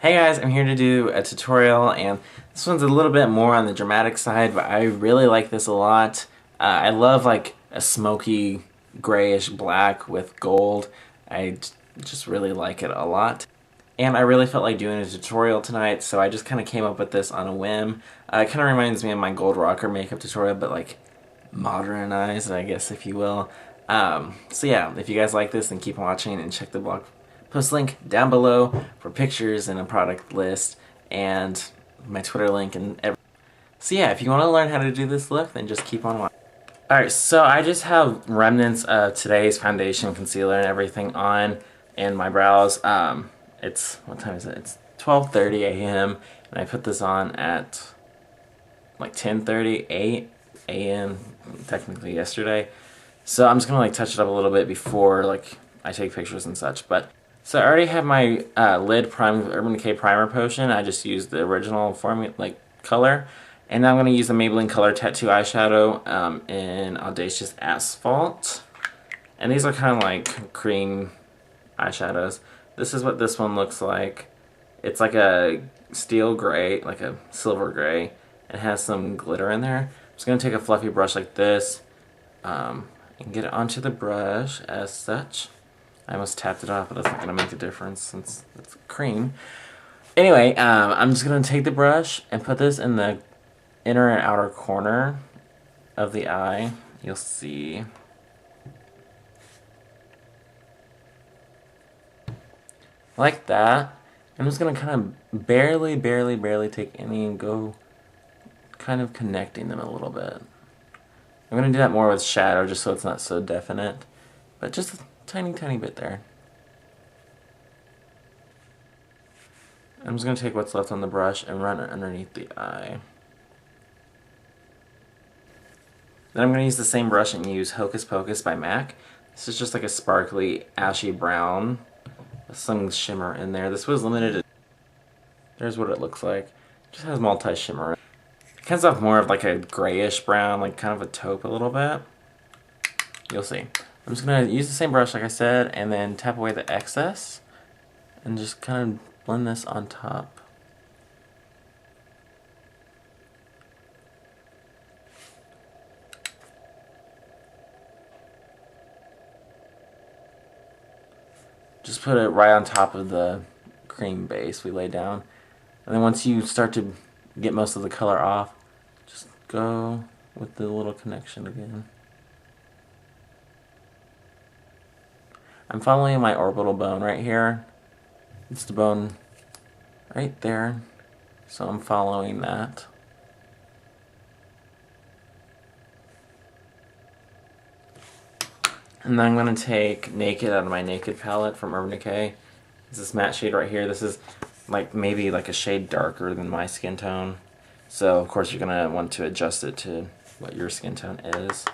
Hey guys, I'm here to do a tutorial, and this one's a little bit more on the dramatic side, but I really like this a lot. I love like a smoky grayish black with gold. Just really like it a lot. And I really felt like doing a tutorial tonight, so I just kind of came up with this on a whim. It kind of reminds me of my gold rocker makeup tutorial, but like modernized, I guess, if you will. So yeah, if you guys like this, then keep on watching and check the blog post link down below for pictures and a product list and my Twitter link and everything. So yeah, if you want to learn how to do this look, then just keep on watching. Alright, so I just have remnants of today's foundation, concealer, and everything on in my brows. What time is it? It's 12:30 a.m. and I put this on at like 10:38 a.m. technically yesterday. So I'm just gonna like touch it up a little bit before like I take pictures and such. But so I already have my lid primed with Urban Decay primer potion. I just used the original formula like color, and now I'm gonna use the Maybelline Color Tattoo eyeshadow in Audacious Asphalt. And these are kind of like cream eyeshadows. This is what this one looks like. It's like a steel gray, like a silver gray. It has some glitter in there. I'm just gonna take a fluffy brush like this and get it onto the brush as such. I almost tapped it off, but that's not gonna make a difference since it's cream. Anyway, I'm just gonna take the brush and put this in the inner and outer corner of the eye. You'll see. Like that. I'm just gonna kind of barely take any and go kind of connecting them a little bit. I'm gonna do that more with shadow just so it's not so definite, but just a tiny bit there. I'm just gonna take what's left on the brush and run it underneath the eye. Then I'm gonna use the same brush and use Hocus Pocus by MAC. This is just like a sparkly ashy brown with some shimmer in there. This was limited. There's what it looks like. It just has multi-shimmer. It comes off more of like a grayish brown, like kind of a taupe a little bit. You'll see. I'm just going to use the same brush like I said and then tap away the excess and just kind of blend this on top. Just put it right on top of the cream base we laid down. And then once you start to get most of the color off, just go with the little connection again. I'm following my orbital bone right here. It's the bone right there. So I'm following that. And then I'm going to take Naked out of my Naked palette from Urban Decay. It's this matte shade right here. This is like maybe like a shade darker than my skin tone. So of course you're going to want to adjust it to what your skin tone is.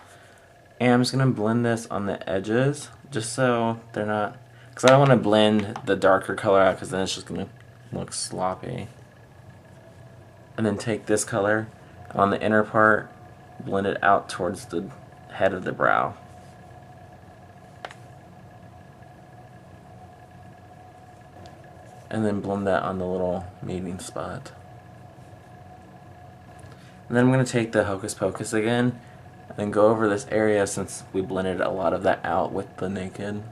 And I'm just going to blend this on the edges just so they're not, because I don't want to blend the darker color out because then it's just going to look sloppy. And then take this color on the inner part, blend it out towards the head of the brow. And then blend that on the little meeting spot. And then I'm going to take the Hocus Pocus again and then go over this area since we blended a lot of that out with the Naked.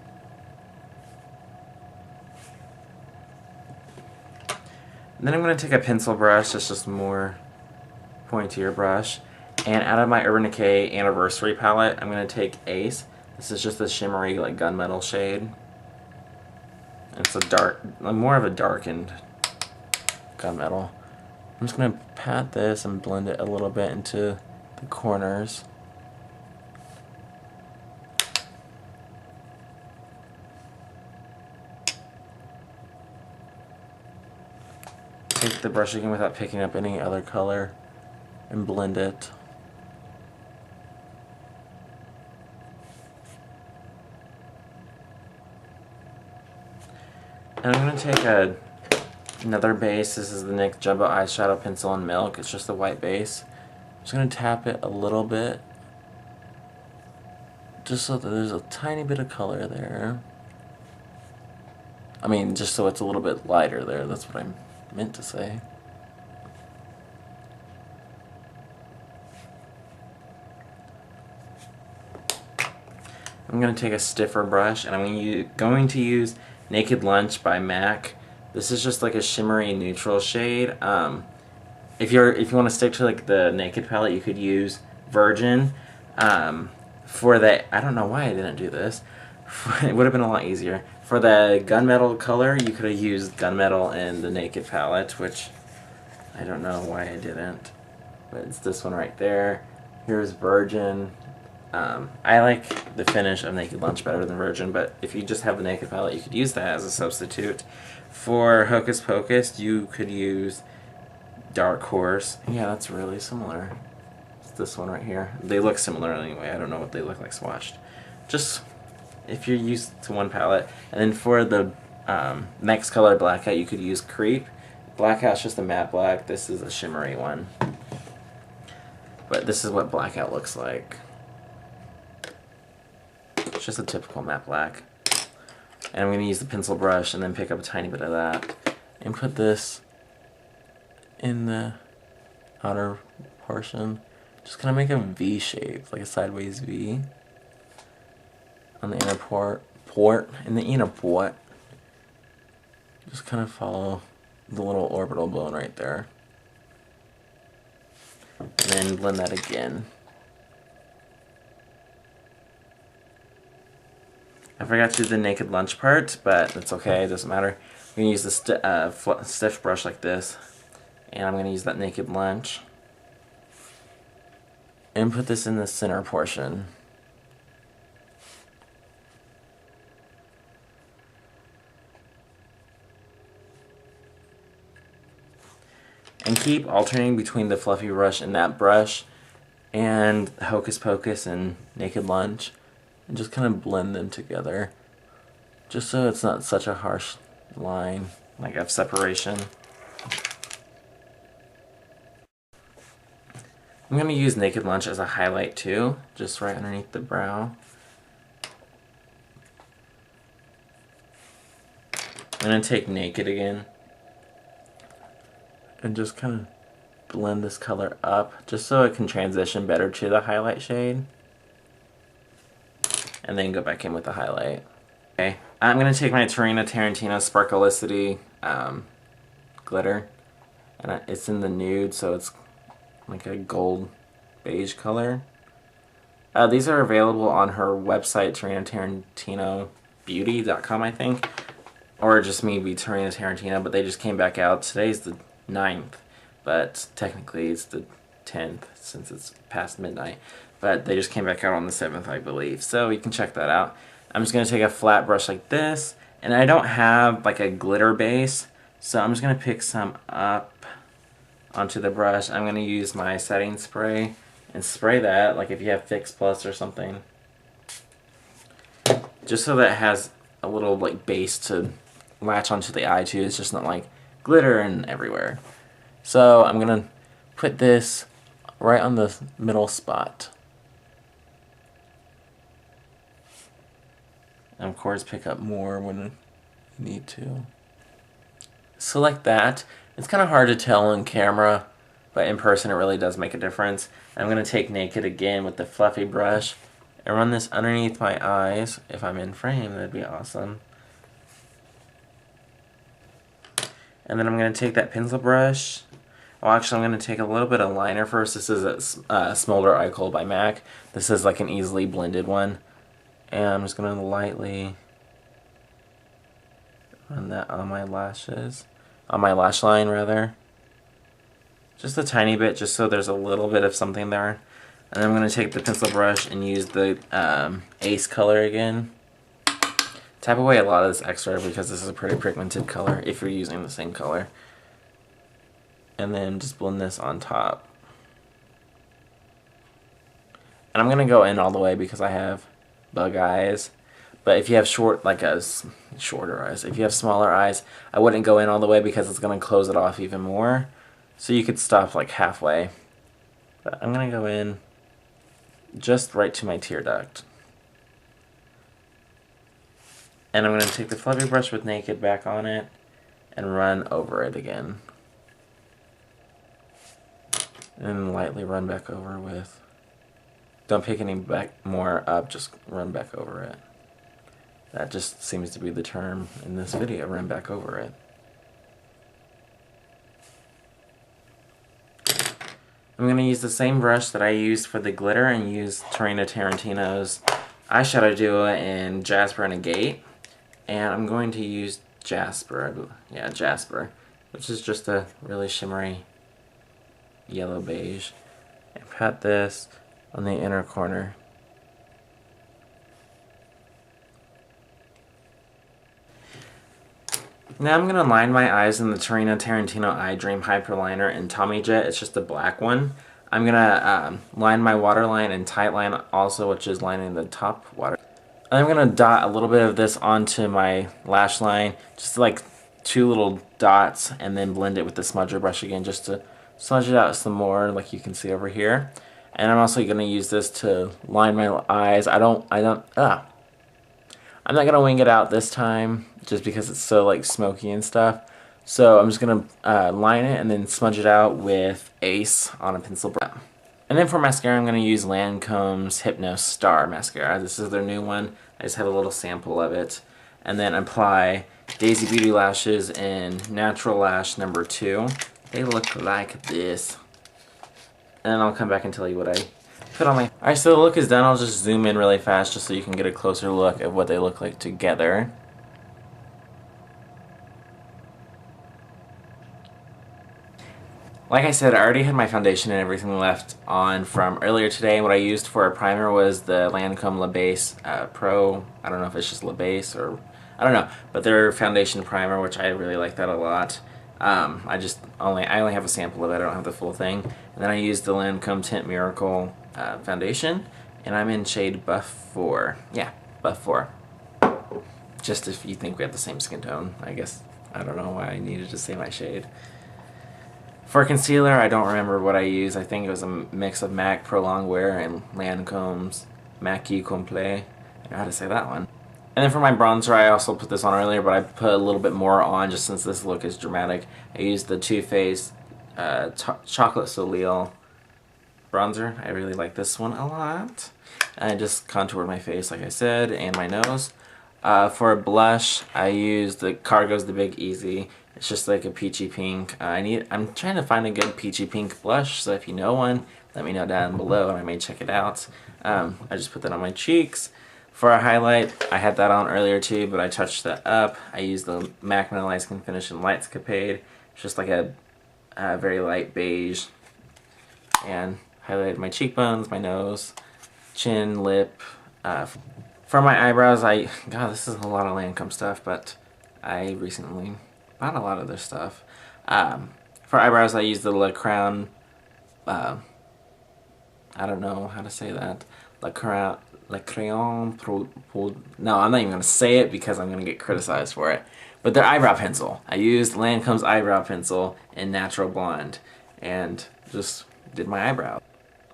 And then I'm going to take a pencil brush, it's just more pointier brush, and out of my Urban Decay Anniversary palette I'm going to take Ace. This is just a shimmery like gunmetal shade. It's a dark, more of a darkened gunmetal. I'm just going to pat this and blend it a little bit into the corners. Take the brush again without picking up any other color and blend it. And I'm going to take another base. This is the NYX Jumbo Eyeshadow Pencil in Milk. It's just a white base. I'm just going to tap it a little bit just so that there's a tiny bit of color there. I mean, just so it's a little bit lighter there. That's what I meant to say. I'm going to take a stiffer brush, and I'm going to use Naked Lunch by MAC. This is just like a shimmery neutral shade. If you want to stick to like the Naked palette, you could use Virgin. For the, I don't know why I didn't do this. It would have been a lot easier. For the Gunmetal color, you could have used Gunmetal in the Naked palette, which I don't know why I didn't. But it's this one right there. Here's Virgin. I like the finish of Naked Lunch better than Virgin, but if you just have the Naked palette, you could use that as a substitute. For Hocus Pocus, you could use Dark Horse. Yeah, that's really similar. It's this one right here. They look similar anyway. I don't know what they look like swatched. Just if you're used to one palette. And then for the next color, Blackout, you could use Creep. Blackout's just a matte black. This is a shimmery one. But this is what Blackout looks like. It's just a typical matte black. And I'm going to use the pencil brush and then pick up a tiny bit of that and put this in the outer portion. Just kind of make a V shape, like a sideways V on the inner port. In the inner port, just kind of follow the little orbital bone right there. And then blend that again. I forgot to do the Naked Lunch part, but that's okay, it doesn't matter. I'm going to use the stiff brush like this, and I'm going to use that Naked Lunch and put this in the center portion. And keep alternating between the fluffy brush and that brush and Hocus Pocus and Naked Lunch. And just kind of blend them together, just so it's not such a harsh line, like of separation. I'm going to use Naked Lunch as a highlight too, just right underneath the brow. I'm going to take Naked again and just kind of blend this color up, just so it can transition better to the highlight shade. And then go back in with the highlight. Okay, I'm going to take my Tarantino Sparklicity glitter. And it's in the nude, so it's like a gold beige color. These are available on her website, TarantinoBeauty.com, I think. Or just me, Tarina Tarantino, but they just came back out. Today's the 9th, but technically it's the 10th since it's past midnight. But they just came back out on the 7th, I believe. So you can check that out. I'm just going to take a flat brush like this. And I don't have like a glitter base. So I'm just going to pick some up onto the brush. I'm going to use my setting spray and spray that, like if you have Fix Plus or something. Just so that it has a little like base to latch onto the eye too. It's just not like glitter and everywhere. So I'm going to put this right on the middle spot. And of course pick up more when you need to. So like that. It's kind of hard to tell on camera, but in person it really does make a difference. I'm going to take Naked again with the fluffy brush and run this underneath my eyes. If I'm in frame, that'd be awesome. And then I'm going to take that pencil brush. Well, actually, I'm going to take a little bit of liner first. This is a Smolder Eye Kohl by MAC. This is like an easily blended one. And I'm just going to lightly run that on my lashes. On my lash line, rather. Just a tiny bit, just so there's a little bit of something there. And then I'm going to take the pencil brush and use the Ace color again. Tap away a lot of this extra because this is a pretty pigmented color if you're using the same color. And then just blend this on top. And I'm going to go in all the way because I have bug eyes. But if you have shorter eyes, if you have smaller eyes, I wouldn't go in all the way because it's going to close it off even more. So you could stop like halfway. But I'm going to go in just right to my tear duct. And I'm going to take the fluffy brush with Naked back on it and run over it again. And lightly run back over with. Don't pick any more up, just run back over it. That just seems to be the term in this video, run back over it. I'm going to use the same brush that I used for the glitter and use Tarina Tarantino's eyeshadow duo in Jasper and Agate. And I'm going to use Jasper, Jasper, which is just a really shimmery yellow beige. And pat this on the inner corner. Now I'm going to line my eyes in the Tarina Tarantino Eye Dream Hyperliner in Tommy Jet. It's just a black one. I'm going to line my waterline in Tight Line also, which is lining the top water. And I'm going to dot a little bit of this onto my lash line, just like 2 little dots, and then blend it with the smudger brush again just to smudge it out some more, like you can see over here. And I'm also going to use this to line my eyes. I'm not going to wing it out this time just because it's so like smoky and stuff. So I'm just going to line it and then smudge it out with Ace on a pencil brush. And then for mascara, I'm going to use Lancome's Hypno Star mascara. This is their new one. I just have a little sample of it. And then apply Daisy Beauty lashes in Natural Lash number 2. They look like this. And then I'll come back and tell you what I put on my... Alright, so the look is done. I'll just zoom in really fast just so you can get a closer look at what they look like together. Like I said, I already had my foundation and everything left on from earlier today. What I used for a primer was the Lancome La Base Pro. I don't know if it's just La Base or... I don't know. But their foundation primer, which I really like that a lot. I only have a sample of it. I don't have the full thing. And then I used the Lancome Tint Miracle foundation. And I'm in shade Buff 4. Yeah, Buff 4. Just if you think we have the same skin tone, I guess. I don't know why I needed to say my shade. For concealer, I don't remember what I used. I think it was a mix of MAC Pro Longwear and Lancome's Mackie Complet. I know how to say that one. And then for my bronzer, I also put this on earlier, but I put a little bit more on just since this look is dramatic. I used the Too Faced Chocolate Soleil bronzer. I really like this one a lot. And I just contoured my face, like I said, and my nose. For a blush, I used the Cargo's The Big Easy. It's just like a peachy pink. I'm trying to find a good peachy pink blush, so if you know one, let me know down below and I may check it out. I just put that on my cheeks. For a highlight, I had that on earlier too, but I touched that up. I used the MAC Mineralized Skin Finish in Lightscapade. It's just like a very light beige. And highlighted my cheekbones, my nose, chin, lip. For my eyebrows, God, this is a lot of Lancome stuff, but I recently bought a lot of their stuff. For eyebrows, I used the Le Crayon, I don't know how to say that, Le Crayon Pro, no, I'm not even going to say it because I'm going to get criticized for it. But their eyebrow pencil. I used Lancome's eyebrow pencil in Natural Blonde and just did my eyebrow.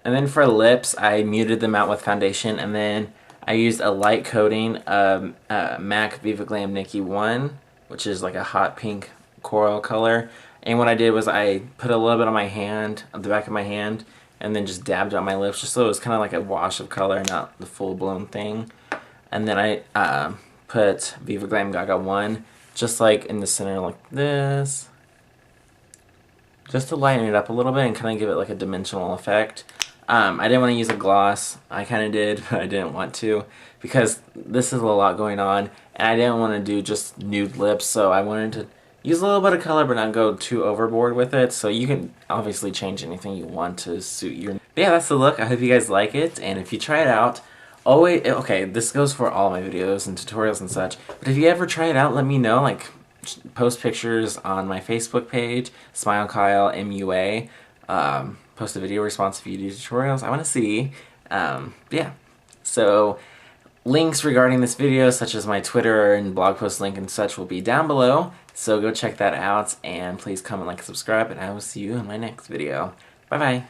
And then for lips, I muted them out with foundation, and then I used a light coating of MAC Viva Glam Nikki 1, which is like a hot pink coral color. And what I did was I put a little bit on my hand, on the back of my hand, and then just dabbed on my lips just so it was kind of like a wash of color, not the full-blown thing. And then I put Viva Glam Gaga 1 just like in the center like this, just to lighten it up a little bit and kind of give it like a dimensional effect. I didn't want to use a gloss. I kind of did, but I didn't want to because this is a lot going on and I didn't want to do just nude lips, so I wanted to use a little bit of color but not go too overboard with it. So you can obviously change anything you want to suit your... But yeah, that's the look. I hope you guys like it, and if you try it out, always... Okay, this goes for all my videos and tutorials and such, but if you ever try it out, let me know. Like, post pictures on my Facebook page, smilekylee MUA. Post a video response if you do tutorials. I want to see. Yeah. So, links regarding this video, such as my Twitter and blog post link and such, will be down below. So go check that out, and please comment, like, and subscribe, and I will see you in my next video. Bye-bye.